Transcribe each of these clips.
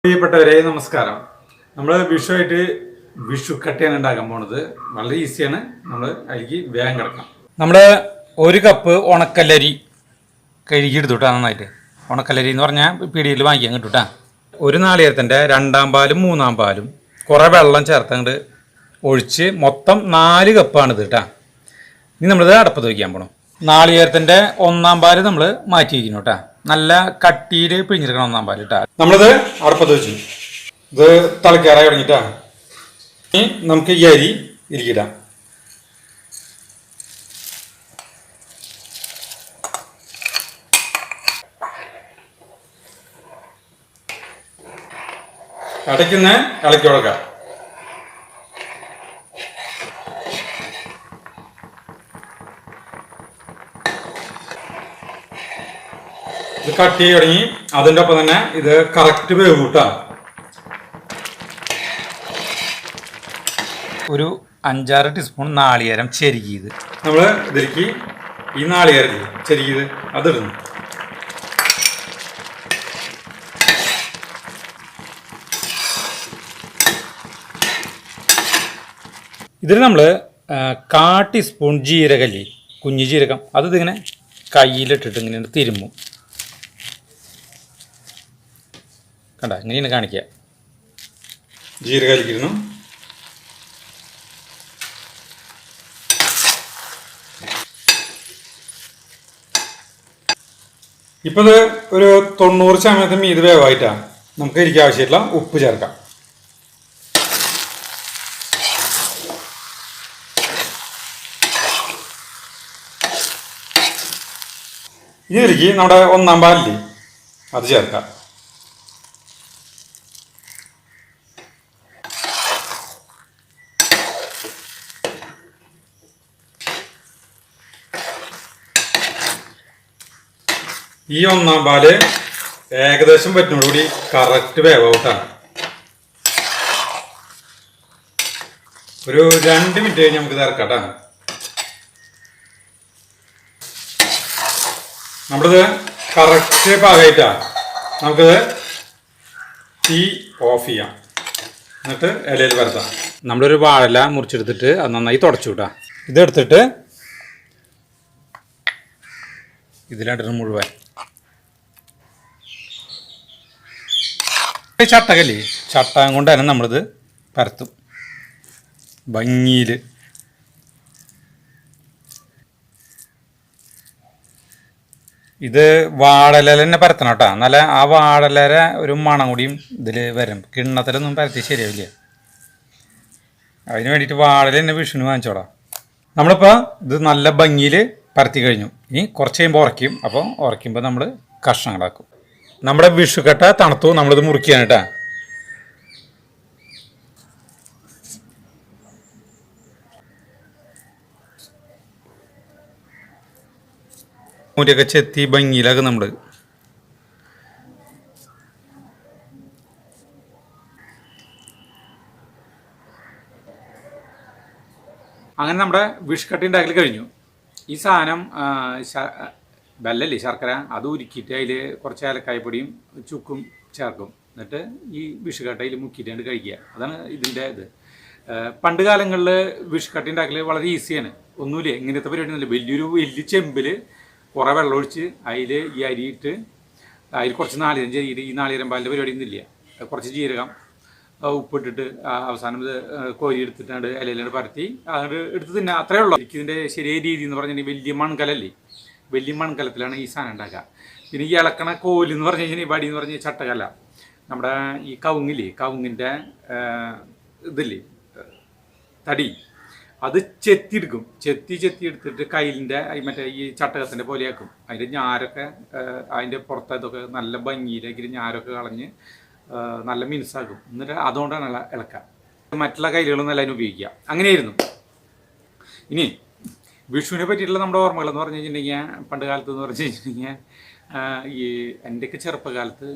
പ്രിയപ്പെട്ടവരെ നമസ്കാരം. നമ്മൾ വിഷുവായിട്ട് വിഷുക്കട്ടയാണ് ഉണ്ടാക്കാൻ പോണത്. വളരെ ഈസിയാണ്. നമ്മൾ അതിലേക്ക് വേഗം കിടക്കാം. നമ്മൾ ഒരു കപ്പ് ഉണക്കല്ലരി കഴുകിയെടുത്തുട്ടാ നന്നായിട്ട്. ഉണക്കല്ലരി എന്ന് പറഞ്ഞാൽ പീടികയിൽ വാങ്ങിക്കാൻ കിട്ടൂട്ടാ. ഒരു നാളികേരത്തിൻ്റെ രണ്ടാം പാലും മൂന്നാം പാലും കുറേ വെള്ളം ചേർത്തങ്ങോട്ട് ഒഴിച്ച് മൊത്തം 4 കപ്പാണിത് കേട്ടാ. ഇനി നമ്മളിത് അടപ്പത്ത് വയ്ക്കാൻ പോകണം. നാളികേരത്തിൻ്റെ ഒന്നാം പാല് നമ്മൾ മാറ്റി വയ്ക്കുന്നു കേട്ടാ. നല്ല കട്ടിയിൽ പിഴിഞ്ഞെടുക്കണം ഒന്നാം പാല് കേട്ടാ. നമ്മളിത് അടപ്പത്ത് വെച്ചു. ഇത് തിളക്കാറായി തുടങ്ങിട്ടാ. ഇനി നമുക്ക് ഈ അരി ഇരിക്കിടാം. അടയ്ക്കുന്ന ഇളക്കി കൊടുക്കാം. ഇത് കട്ട് ചെയ്ത് തുടങ്ങി. അതിൻ്റെ ഒപ്പം തന്നെ ഇത് കറക്റ്റ് വേവ് കൂട്ടാം. ഒരു 5-6 ടീസ്പൂൺ നാളികേരം ചെരുകിയത് നമ്മൾ ഇതിലേക്ക് ഈ നാളികേരം ചെരുകിയത് അതിടുന്നു. ഇതിൽ നമ്മൾ 1/4 ടീസ്പൂൺ ജീരകല്ലേ, കുഞ്ഞു ജീരകം, അത് ഇതിങ്ങനെ കയ്യിലിട്ടിട്ട് ഇങ്ങനെ തിരുമ്മും. കണ്ട ഇങ്ങനെയാണ് കാണിക്കുക. ജീരകരിക്കുന്നു. ഇപ്പം ഇത് ഒരു 90% മീത് വേവായിട്ടാണ്. നമുക്ക് എനിക്ക് ആവശ്യമായിട്ടുള്ള ഉപ്പ് ചേർക്കാം. ഇതിലേക്ക് നമ്മുടെ ഒന്നാം പാലില്ലേ അത് ചേർക്കാം. ഈ ഒന്നാം പാല് ഏകദേശം പറ്റുന്നതോടുകൂടി കറക്റ്റ് വേവൗട്ടാണ്. ഒരു 2 മിനിറ്റ് കഴിഞ്ഞ് നമുക്ക് ഇറക്കാട്ടാ. നമ്മളിത് കറക്റ്റ് പാകമായിട്ടാണ്. നമുക്കിത് തീ ഓഫ് ചെയ്യാം. എന്നിട്ട് ഇലയിൽ പരത്താം. നമ്മളൊരു വാഴല മുറിച്ചെടുത്തിട്ട് അത് നന്നായി തുടച്ചു വിട്ടാം. ഇതെടുത്തിട്ട് ഇതിലിടണം മുഴുവൻ. ചട്ടകല്ലേ, ചട്ടകം കൊണ്ട് തന്നെ നമ്മളിത് പരത്തും ഭംഗിയിൽ. ഇത് വാഴല തന്നെ പരത്തണം കേട്ടോ. നല്ല ആ വാഴലര ഒരു മണം കൂടിയും ഇതിൽ വരും. കിണ്ണത്തിലൊന്നും പരത്തി ശരിയാവില്ല. അതിന് വേണ്ടിയിട്ട് വാഴല തന്നെ വിഷുവിന് വാങ്ങിച്ചോളാം. നമ്മളിപ്പോൾ ഇത് നല്ല ഭംഗിയിൽ പരത്തി കഴിഞ്ഞു. ഇനി കുറച്ച് കഴിയുമ്പോൾ ഉറയ്ക്കും. അപ്പോൾ ഉറയ്ക്കുമ്പോൾ നമ്മൾ കഷ്ണങ്ങളാക്കും. നമ്മുടെ വിഷുക്കട്ട തണുത്തു. നമ്മളിത് മുറിക്കുകയാണ് കേട്ടോ. മുരിയൊക്കെ ചെത്തി ഭംഗിയിലാക്കും നമ്മൾ. അങ്ങനെ നമ്മുടെ വിഷുക്കട്ട ഉണ്ടാക്കൽ കഴിഞ്ഞു. ഈ സാധനം വെല്ലല്ലേ, ശർക്കര, അത് ഉരുക്കിയിട്ട് അതിൽ കുറച്ച് ഏലക്കായപ്പൊടിയും ചുക്കും ചേർക്കും. എന്നിട്ട് ഈ വിഷുക്കട്ടയിൽ മുക്കിയിട്ടാണ് കഴിക്കുക. അതാണ് ഇതിൻ്റെ ഇത്. പണ്ട് കാലങ്ങളിൽ വിഷുക്കട്ട ഉണ്ടാക്കൽ വളരെ ഈസിയാണ്. ഒന്നുമില്ല, ഇങ്ങനത്തെ പരിപാടി ഒന്നുമില്ല. വലിയ ചെമ്പിൽ കുറേ വെള്ളം ഒഴിച്ച് അതിൽ ഈ അരിയിട്ട് അതിൽ കുറച്ച് നാളികേരം ചെരിയിട്ട്, ഈ നാളികേരം പാലിൻ്റെ പരിപാടി ഒന്നുമില്ല. കുറച്ച് ജീരകം ഉപ്പിട്ടിട്ട് അവസാനം ഇത് കോരി എടുത്തിട്ടാണ് ഇലയിലാണ് പരത്തി അത് എടുത്ത് തിന്നെ. അത്രയേ ഉള്ളൂ. ഇതിൻ്റെ ശരിയായ രീതി എന്ന് പറഞ്ഞിട്ടുണ്ടെങ്കിൽ വലിയ മൺകലല്ലേ, വലിയ മൺകലത്തിലാണ് ഈ സാധനം ഉണ്ടാക്കുക. പിന്നെ ഈ ഇളക്കണ കോല് എന്ന് പറഞ്ഞു കഴിഞ്ഞാൽ ഈ വടി എന്ന് പറഞ്ഞാൽ ചട്ടകല്ല. നമ്മുടെ ഈ കവുങ്ങില്ലേ, കവുങ്ങിൻ്റെ ഇതില്ലേ തടി, അത് ചെത്തിയെടുക്കും. ചെത്തി എടുത്തിട്ട് കയ്യിലിൻ്റെ മറ്റേ ഈ ചട്ടകത്തിൻ്റെ പോലെയാക്കും. അതിൻ്റെ ഞാരൊക്കെ അതിൻ്റെ പുറത്തൊക്കെ നല്ല ഭംഗിയിലേക്ക് ഞാരൊക്കെ കളഞ്ഞ് നല്ല മിനുസാക്കും. എന്നിട്ട് അതുകൊണ്ടാണ് ഇളക്കുക. മറ്റുള്ള കയ്യിലുകളൊന്നും എല്ലാം ഉപയോഗിക്കുക. അങ്ങനെയായിരുന്നു. ഇനി വിഷുവിനെ പറ്റിയിട്ടുള്ള നമ്മുടെ ഓർമ്മകളെന്ന് പറഞ്ഞു കഴിഞ്ഞിട്ടുണ്ടെങ്കിൽ പണ്ട് കാലത്ത് എന്ന് പറഞ്ഞു കഴിഞ്ഞിട്ടുണ്ടെങ്കിൽ ഈ എൻ്റെയൊക്കെ ചെറുപ്പകാലത്ത്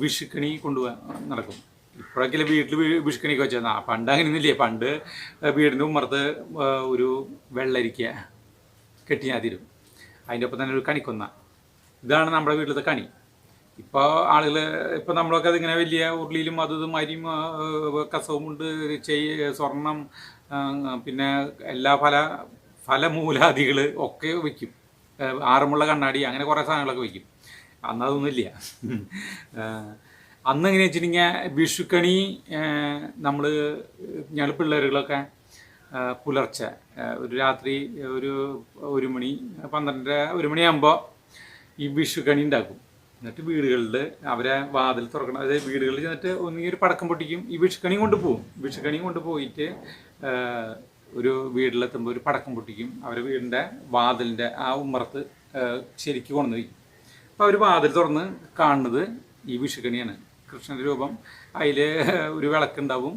വിഷുക്കണി കൊണ്ടുപോകാൻ നടക്കും. ഇപ്പോഴൊക്കെ വീട്ടിൽ വിഷുക്കണിക്ക് വെച്ചാൽ പണ്ട് അങ്ങനെയൊന്നുമില്ലേ. പണ്ട് വീടിൻ്റെ ഉമ്മറത്ത് ഒരു വെള്ളരിക്ക കെട്ടി ഞാൻ തരും. അതിൻ്റെ ഒപ്പം തന്നെ ഒരു കണിക്കൊന്ന. ഇതാണ് നമ്മുടെ വീട്ടിലത്തെ കണി. ഇപ്പോൾ ആളുകൾ ഇപ്പോൾ നമ്മളൊക്കെ അതിങ്ങനെ വലിയ ഉരുളിയിലും അതും അരിയും കസവും കൊണ്ട് സ്വർണം പിന്നെ എല്ലാ ഫലമൂലാദികൾ ഒക്കെ വയ്ക്കും. ആറന്മുള കണ്ണാടി അങ്ങനെ കുറേ സാധനങ്ങളൊക്കെ വയ്ക്കും. അന്നതൊന്നുമില്ല. അന്ന് എങ്ങനെയാ വെച്ചിട്ടുണ്ടെങ്കിൽ വിഷുക്കണി ഞങ്ങൾ പിള്ളേരുകളൊക്കെ പുലർച്ചെ ഒരു രാത്രി ഒരു മണി 1 മണിയാകുമ്പോൾ ഈ വിഷുക്കണി ഉണ്ടാക്കും. എന്നിട്ട് വീടുകളിൽ അവരെ വാതിൽ തുറക്കണം. അതായത് വീടുകളിൽ ചെന്നിട്ട് ഒന്നുകിൽ ഒരു പടക്കം പൊട്ടിക്കും. ഈ വിഷുക്കണി കൊണ്ടുപോകും. വിഷുക്കണി കൊണ്ടുപോയിട്ട് ഒരു വീട്ടിലെത്തുമ്പോൾ ഒരു പടക്കം പൊട്ടിക്കും. അവരെ വീടിൻ്റെ വാതിലിൻ്റെ ആ ഉമ്മറത്ത് ശരിക്ക് കൊണ്ടുവന്ന് വയ്ക്കും. അപ്പോൾ അവർ വാതിൽ തുറന്ന് കാണുന്നത് ഈ വിഷുക്കണിയാണ്. കൃഷ്ണൻ്റെ രൂപം, അതിൽ ഒരു വിളക്കുണ്ടാവും,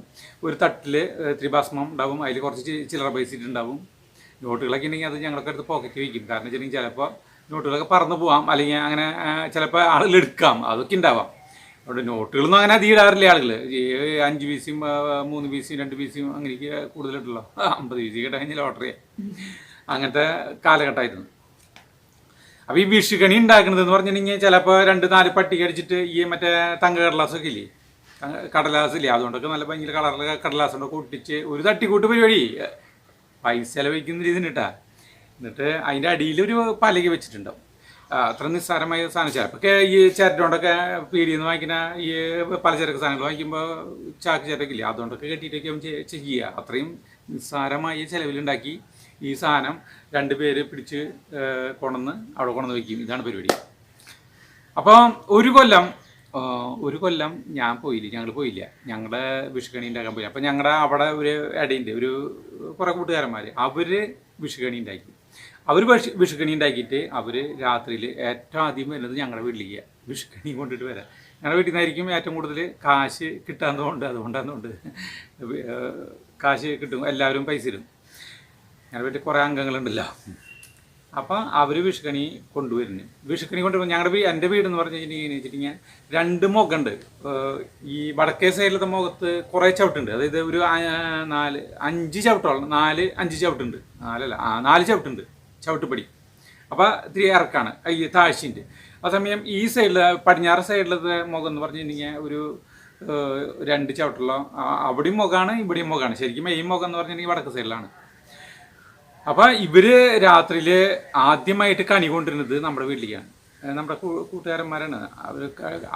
ഒരു തട്ടിൽ ത്രിഭാസ്മം ഉണ്ടാവും, അതിൽ കുറച്ച് ചില്ലറ പൈസ ഇട്ടുണ്ടാവും. നോട്ടുകളൊക്കെ ഉണ്ടെങ്കിൽ അത് ഞങ്ങളൊക്കെ എടുത്ത് പോക്കറ്റ് വയ്ക്കും. കാരണം വെച്ചിട്ടുണ്ടെങ്കിൽ ചിലപ്പോൾ നോട്ടുകളൊക്കെ പറന്നു പോവാം, അല്ലെങ്കിൽ അങ്ങനെ ചിലപ്പോൾ ആളുകൾ എടുക്കാം, അതൊക്കെ ഉണ്ടാവാം. അവിടെ നോട്ടുകളൊന്നും അങ്ങനെ അധികം ഇടാറില്ല ആളുകൾ. 5 പൈസയും 3 പൈസയും 2 പൈസയും അങ്ങനെയൊക്കെ കൂടുതലിട്ടുള്ളൂ. 50 പൈസ കിട്ടാൻ ലോട്ടറി അങ്ങനത്തെ കാലഘട്ടമായിരുന്നു. അപ്പോൾ ഈ വിഷുക്കണി ഉണ്ടാക്കുന്നതെന്ന് പറഞ്ഞിട്ടുണ്ടെങ്കിൽ ചിലപ്പോൾ 2-4 പട്ടിക അടിച്ചിട്ട് ഈ മറ്റേ തങ്ക കടലാസൊക്കെ ഇല്ലേ, കടലാസില്ലേ, അതുകൊണ്ടൊക്കെ നല്ല ഭയങ്കര കളറിലൊക്കെ കടലാസുകൊണ്ടൊക്കെ ഒട്ടിച്ച് ഒരു തട്ടിക്കൂട്ട് പരിപാടി. പൈസ ചിലവഴിക്കുന്ന രീതിയിൽ കേട്ടാ. എന്നിട്ട് അതിൻ്റെ അടിയിലൊരു പലക വെച്ചിട്ടുണ്ടാവും. അത്ര നിസ്സാരമായ സാധനം. ചിലപ്പോൾ ഈ ചിരട്ടോണ്ടൊക്കെ പീടിയിൽ നിന്ന് വാങ്ങിക്കുന്ന ഈ പലചരക്ക് സാധനങ്ങൾ വാങ്ങിക്കുമ്പോൾ ചാക്ക് ചിരട്ടൊക്കെ ഇല്ലേ, അതുകൊണ്ടൊക്കെ കെട്ടിയിട്ടൊക്കെ ചെയ്യുക. അത്രയും നിസ്സാരമായ ചിലവിലുണ്ടാക്കി ഈ സാധനം 2 പേര് പിടിച്ച് അവിടെ കൊണ്ടുവന്ന് വയ്ക്കും. ഇതാണ് പരിപാടി. അപ്പോൾ ഒരു കൊല്ലം ഞങ്ങൾ പോയില്ല. ഞങ്ങളുടെ വിഷുക്കണി ഉണ്ടാക്കാൻ പോയില്ല. അപ്പോൾ ഞങ്ങളുടെ അവിടെ ഒരു ഇടയുണ്ട്, കുറേ കൂട്ടുകാരന്മാർ. അവർ വിഷുക്കണി ഉണ്ടാക്കി. അവർ വിഷുക്കണി ഉണ്ടാക്കിയിട്ട് അവർ രാത്രിയിൽ ഏറ്റവും ആദ്യം വരുന്നത് ഞങ്ങളുടെ വീട്ടിലേക്ക് വിഷുക്കണി കൊണ്ടിട്ട് വരാം. ഞങ്ങളുടെ വീട്ടിൽ നിന്നായിരിക്കും ഏറ്റവും കൂടുതൽ കാശ് അതുകൊണ്ടാണെന്നുണ്ട് കാശ് കിട്ടും. എല്ലാവരും പൈസ ഇടും. ഞങ്ങളുടെ വീട്ടിൽ കുറേ അംഗങ്ങളുണ്ടല്ലോ. അപ്പം അവർ വിഷുക്കണി കൊണ്ടുവരുന്നു. വിഷുക്കണി കൊണ്ടുവരുമ്പോൾ എൻ്റെ വീടെന്ന് വെച്ചിട്ടുണ്ടെങ്കിൽ 2 മുഖമുണ്ട്. ഈ വടക്കേ സൈഡിലത്തെ മുഖത്ത് കുറേ ചവിട്ടുണ്ട്. അതായത് ഒരു 5 ചവിട്ടോളം 5 ചവിട്ടുണ്ട്. 4 ചവിട്ടുണ്ട്, ചവിട്ടുപടി. അപ്പോൾ ഇത്തിരി ഇറക്കാണ്, ഈ താഴ്ചയുണ്ട്. അതേസമയം ഈ സൈഡിൽ പടിഞ്ഞാറ് സൈഡിലത്തെ മുഖം എന്ന് പറഞ്ഞിട്ടുണ്ടെങ്കിൽ ഒരു 2 ചവിട്ടുള്ള, അവിടെയും മുഖമാണ് ഇവിടെയും മുഖമാണ്. ശരിക്കും ഈ മുഖം എന്ന് പറഞ്ഞിട്ടുണ്ടെങ്കിൽ വടക്ക് സൈഡിലാണ്. അപ്പോൾ ഇവർ രാത്രിയിൽ ആദ്യമായിട്ട് കണി കൊണ്ടിരുന്നത് നമ്മുടെ വീട്ടിലേക്കാണ്. നമ്മുടെ കൂട്ടുകാരന്മാരാണ്.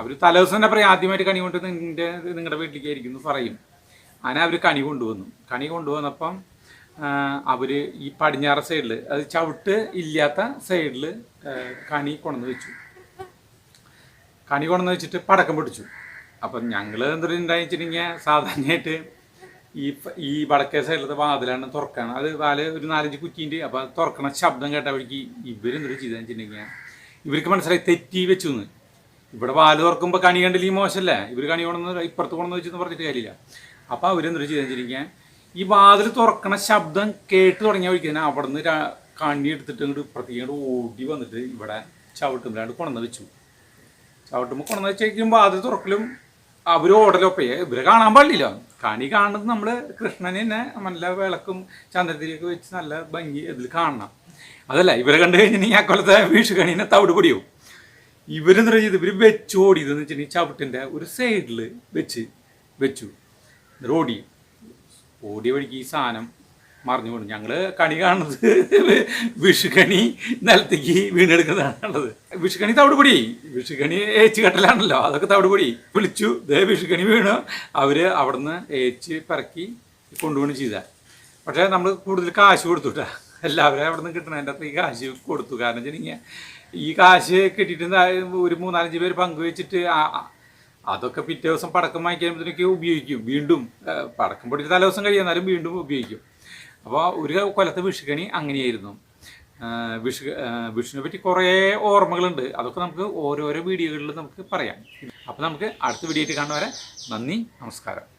അവർ തലേദിവസം തന്നെ പറയും ആദ്യമായിട്ട് കണി കൊണ്ടുവരുന്നത് നിങ്ങളുടെ വീട്ടിലേക്കായിരിക്കും എന്ന് പറയും. അങ്ങനെ അവർ കണി കൊണ്ടുവന്നപ്പം അവർ ഈ പടിഞ്ഞാറ് സൈഡിൽ, അത് ചവിട്ട് ഇല്ലാത്ത സൈഡിൽ കണി കൊണ്ടുവന്ന് വെച്ചിട്ട് പടക്കം പൊട്ടിച്ചു. അപ്പം ഞങ്ങൾ എന്തുണ്ടായി വെച്ചിട്ടുണ്ടെങ്കിൽ സാധാരണയായിട്ട് ഈ വടക്കേ സൈഡിലത്തെ വാതിലാണ് തുറക്കണം. അത് ഒരു 4-5 കുറ്റിൻ്റെ. അപ്പോൾ തുറക്കണ ശബ്ദം കേട്ട വഴിക്ക് ഇവരെന്തൊരു ചെയ്തെന്ന് വെച്ചിട്ടുണ്ടെങ്കിൽ ഇവർക്ക് മനസ്സിലായി തെറ്റി വെച്ചു എന്ന്. ഇവിടെ വാല് തുറക്കുമ്പോൾ കണി കണ്ടില്ലെങ്കിൽ മോശമല്ലേ, ഇവർ കണി ഇപ്പുറത്ത് കൊണ്ടുവന്ന് വെച്ചെന്ന് പറഞ്ഞിട്ട് കാര്യമില്ല. അപ്പോൾ അവരെന്തൊരു ചെയ്തെന്ന് വെച്ചിട്ടുണ്ടെങ്കിൽ ഈ വാതിൽ തുറക്കണ ശബ്ദം കേട്ട് തുടങ്ങിയ വഴിക്ക് തന്നെ അവിടെ നിന്ന് കണി എടുത്തിട്ട് ഇപ്പുറത്തേക്ക് ഓടി വന്നിട്ട് ഇവിടെ ചവിട്ടുമ്പോഴാണ്ട് കൊണ്ടുവന്ന് വെച്ചു. ചവിട്ടുമ്പോൾ കൊണ്ടുവന്ന് വെച്ചേക്കുമ്പോൾ വാതിൽ തുറക്കലും അവർ ഓടലൊപ്പേ ഇവരെ കാണാൻ പാടില്ല. കണി കാണുന്നത് നമ്മൾ കൃഷ്ണനെ തന്നെ നല്ല വിളക്കും ചന്ദ്രത്തിലേക്ക് വെച്ച് നല്ല ഭംഗി ഇതിൽ കാണണം. അതല്ല, ഇവരെ കണ്ടു കഴിഞ്ഞിട്ടുണ്ടെങ്കിൽ ആ കൊല്ലത്തെ വിഷുക്കണീനെ തവിട് പൊടിയും. ഇവരെന്താ ചെയ്ത് ഇവർ വെച്ച് ഓടിയതെന്ന് വെച്ചിട്ടുണ്ടെങ്കിൽ ചവിട്ടിൻ്റെ ഒരു സൈഡിൽ വെച്ചു ഓടിയ വഴിക്ക് ഈ സാധനം മറിഞ്ഞു വീണു. ഞങ്ങൾ കണി കാണുന്നത് വിഷുക്കണി നിലത്തേക്ക് വീണെടുക്കുന്നതാണുള്ളത്. വിഷുക്കണി തവിടുപൊടി, വിഷുക്കണി ഏച്ച് കെട്ടലാണല്ലോ, അതൊക്കെ തവിടുപൊടി. വിളിച്ചു, വിഷുക്കണി വീണു. അവർ അവിടെ നിന്ന് ഏച്ച് പിറക്കി കൊണ്ടുപോകണം ചെയ്താൽ. പക്ഷേ നമ്മൾ കൂടുതൽ കാശ് കൊടുത്തുട്ടാ. എല്ലാവരും അവിടെ നിന്ന് കിട്ടണതിൻ്റെ അത്ര ഈ കാശ് കൊടുത്തു. കാരണം വെച്ചിട്ടുണ്ടെങ്കിൽ ഈ കാശ് കിട്ടിയിട്ട് ഒരു 3-4 പേര് പങ്കുവെച്ചിട്ട് അതൊക്കെ പിറ്റേ ദിവസം പടക്കം വാങ്ങിക്കുമ്പോഴത്തേക്ക് ഉപയോഗിക്കും. വീണ്ടും പടക്കം പൊടിച്ച് തലേ ദിവസം കഴിയുന്നാലും വീണ്ടും ഉപയോഗിക്കും. അപ്പോൾ ഒരു കൊല്ലത്തെ വിഷുക്കണി അങ്ങനെയായിരുന്നു. വിഷുവിനെ പറ്റി കുറേ ഓർമ്മകളുണ്ട്. അതൊക്കെ നമുക്ക് ഓരോരോ വീഡിയോകളിൽ നമുക്ക് പറയാം. അപ്പോൾ നമുക്ക് അടുത്ത വീഡിയോ ആയിട്ട് കാണുന്നവരെ നന്ദി, നമസ്കാരം.